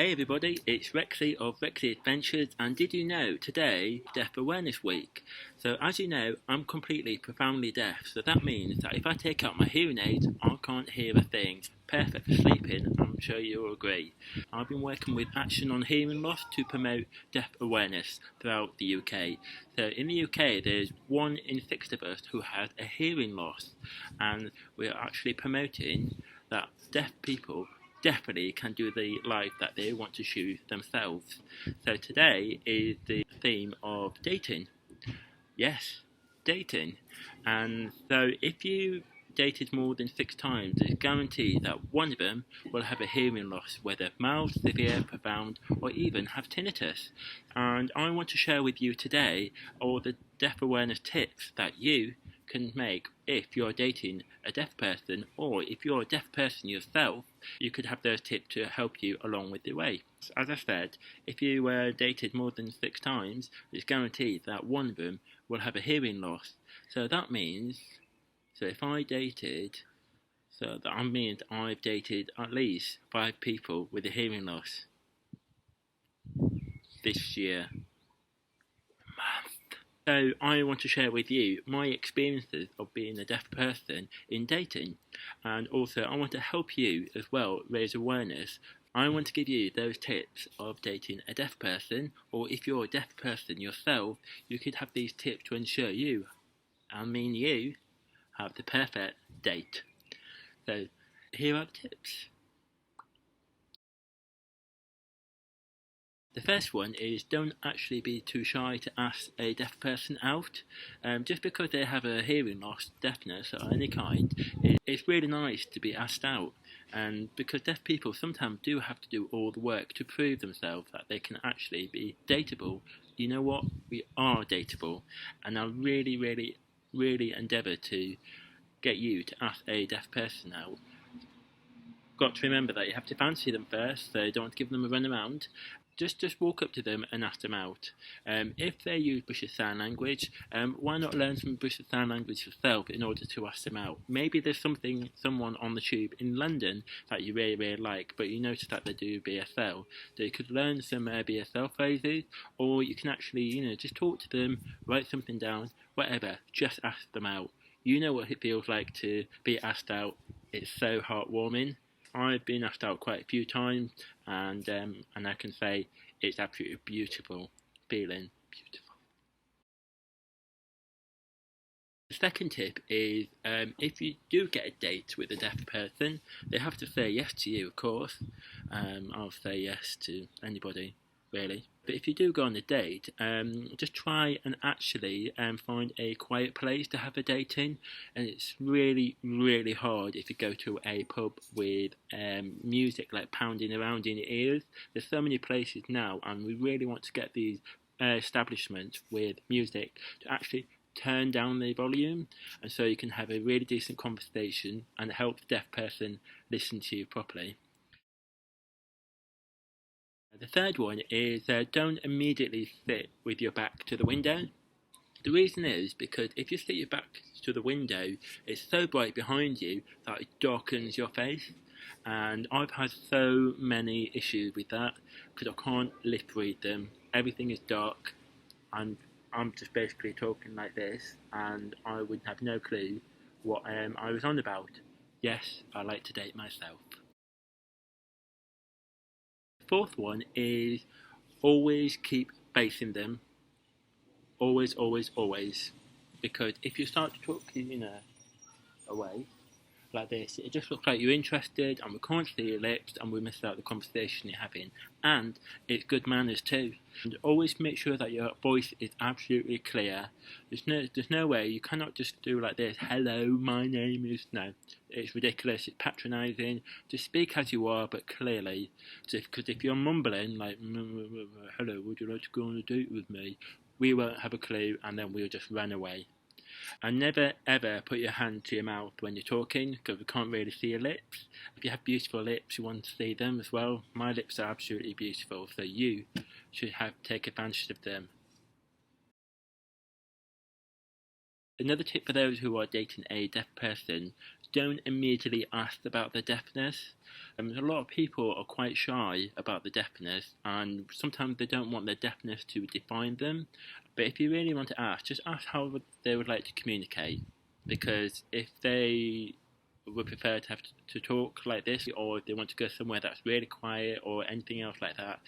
Hey everybody, it's Rexy of RexyEdventures, and did you know today Deaf Awareness Week? So as you know, I'm completely profoundly deaf, so that means that if I take out my hearing aids, I can't hear a thing. Perfect for sleeping, I'm sure you'll agree. I've been working with Action on Hearing Loss to promote deaf awareness throughout the UK. So in the UK, there's 1 in 6 of us who has a hearing loss, and we're actually promoting that deaf people definitely can do the life that they want to choose themselves. So today is the theme of dating. Yes, dating. And so if you dated more than 6 times, it's guaranteed that one of them will have a hearing loss, whether mild, severe, profound, or even have tinnitus. And I want to share with you today all the deaf awareness tips that you can make if you're dating a deaf person, or if you're a deaf person yourself, you could have those tips to help you along with the way. As I said, if you were dated more than 6 times, it's guaranteed that one of them will have a hearing loss. So that means, if I dated, I've dated at least 5 people with a hearing loss this year. So I want to share with you my experiences of being a deaf person in dating, and also I want to help you as well raise awareness. I want to give you those tips of dating a deaf person, or if you're a deaf person yourself, you could have these tips to ensure you have the perfect date. So here are the tips. The first one is don't actually be too shy to ask a deaf person out. Just because they have a hearing loss, deafness or any kind, it's really nice to be asked out. And because deaf people sometimes do have to do all the work to prove themselves that they can actually be dateable. You know what? We are dateable. And I really endeavour to get you to ask a deaf person out. Got to remember that you have to fancy them first, so don't give them a run around. Just walk up to them and ask them out. If they use British Sign Language, why not learn some British Sign Language yourself in order to ask them out? Maybe there's someone on the tube in London that you really like, but you notice that they do BSL. So you could learn some BSL phrases, or you can actually, just talk to them, write something down, whatever. Just ask them out. You know what it feels like to be asked out. It's so heartwarming. I've been asked out quite a few times, and I can say it's absolutely beautiful feeling. Beautiful. The second tip is if you do get a date with a deaf person, they have to say yes to you, of course. I'll say yes to anybody, really. But if you do go on a date, just try and actually find a quiet place to have a date in. And it's really hard if you go to a pub with music like pounding around in your ears. There's so many places now, and we really want to get these establishments with music to actually turn down the volume, and so you can have a really decent conversation and help the deaf person listen to you properly. The third one is don't immediately sit with your back to the window. The reason is because if you sit your back to the window, it's so bright behind you that it darkens your face. And I've had so many issues with that because I can't lip read them. Everything is dark, and I'm just basically talking like this, and I would have no clue what I was on about. Yes, I like to date myself. The fourth one is always keep facing them. Always. Because if you start to talk, away like this, it just looks like you're interested, and we can't see your lips, and we miss out the conversation you're having. And it's good manners too. And always make sure that your voice is absolutely clear. There's no way, you cannot just do like this. Hello, my name is. No, it's ridiculous. It's patronising. Just speak as you are, but clearly. Because if you're mumbling like, hello, would you like to go on a date with me? We won't have a clue, and then we'll just run away. And never ever put your hand to your mouth when you're talking, because we can't really see your lips. If you have beautiful lips, you want to see them as well. My lips are absolutely beautiful, so you should take advantage of them. Another tip for those who are dating a deaf person: don't immediately ask about their deafness. A lot of people are quite shy about the deafness, and sometimes they don't want their deafness to define them. But if you really want to ask, just ask how they would like to communicate. Because if they would prefer to have to talk like this, or if they want to go somewhere that's really quiet, or anything else like that,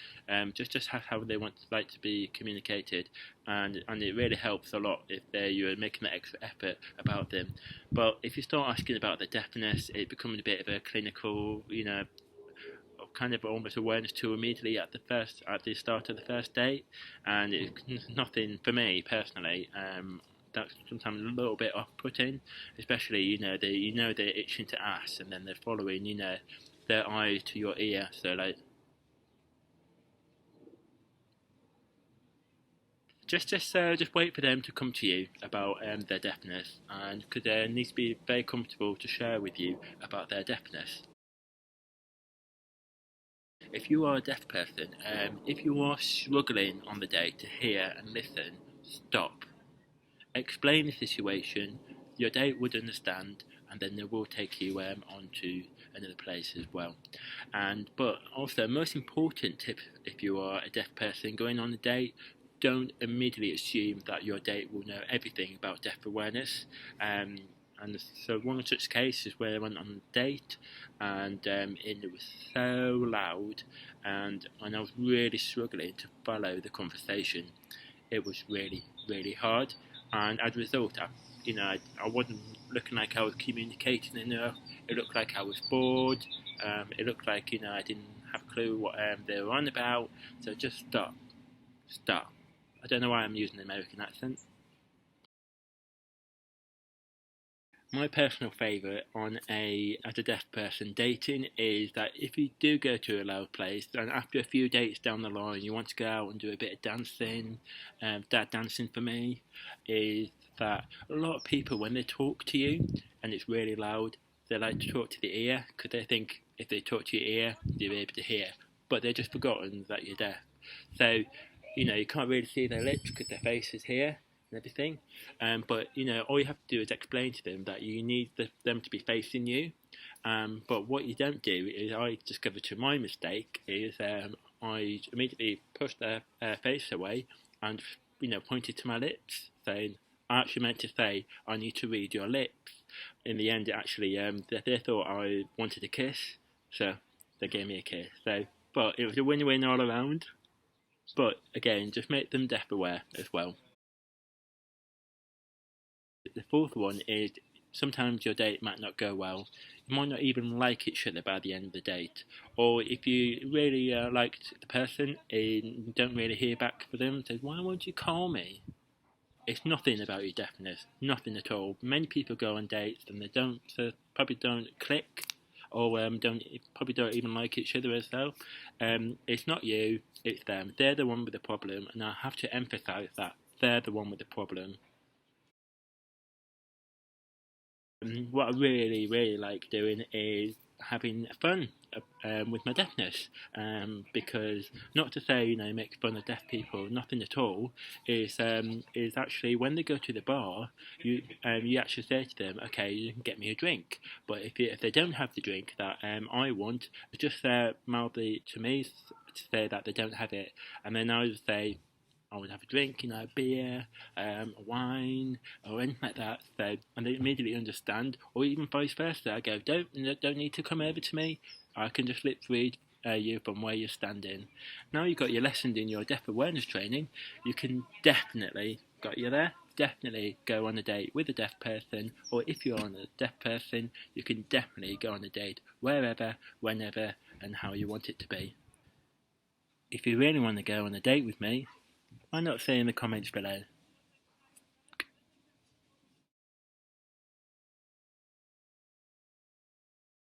just have how they want like to be communicated, and it really helps a lot if you're making that extra effort about them. But if you start asking about the deafness, it becomes a bit of a clinical, kind of almost awareness tool immediately at the start of the first date, and it's nothing for me personally. That's sometimes a little bit off-putting, especially they're itching to ask, and then they're following their eye to your ear. So like, just wait for them to come to you about their deafness, and because they need to be very comfortable to share with you about their deafness. If you are a deaf person, if you are struggling on the day to hear and listen, stop. Explain the situation, your date would understand, and then they will take you on to another place as well. But also, most important tip if you are a deaf person going on a date: don't immediately assume that your date will know everything about deaf awareness. And so one such case is where I went on a date, and it was so loud, and I was really struggling to follow the conversation. It was really, really hard, and as a result, I wasn't looking like I was communicating enough. It looked like I was bored. It looked like I didn't have a clue what they were on about. So just stop. I don't know why I'm using an American accent. My personal favourite as a deaf person dating is that if you do go to a loud place, and after a few dates down the line you want to go out and do a bit of dancing, that dancing for me is that a lot of people, when they talk to you and it's really loud, they like to talk to the ear, because they think if they talk to your ear you'll be able to hear, but they've just forgotten that you're deaf. So you can't really see their lips because their face is here and everything. But all you have to do is explain to them that you need them to be facing you. But what you don't do is, I discovered to my mistake, is I immediately pushed their face away and pointed to my lips, saying I actually meant to say I need to read your lips. In the end, actually, they thought I wanted a kiss, so they gave me a kiss. But it was a win-win all around. But again, just make them deaf aware as well. The fourth one is, sometimes your date might not go well. You might not even like each other by the end of the date. Or if you really liked the person and don't really hear back from them, says, why won't you call me? It's nothing about your deafness, nothing at all. Many people go on dates and probably don't click, or probably don't even like each other as well. It's not you, it's them. They're the one with the problem, and I have to emphasise that they're the one with the problem. What I really, really like doing is having fun with my deafness, because not to say make fun of deaf people, nothing at all. Is actually when they go to the bar, you actually say to them, okay, you can get me a drink, but if they don't have the drink that I want, just mildly to me to say that they don't have it, and then I would say, I would have a drink, a beer, a wine, or anything like that. So, and they immediately understand, or even vice versa. I go, don't need to come over to me. I can just lip read you from where you're standing. Now you've got your lesson in your deaf awareness training. You can definitely, got you there, definitely go on a date with a deaf person, or if you're on a deaf person, you can definitely go on a date wherever, whenever, and how you want it to be. If you really want to go on a date with me, why not say in the comments below?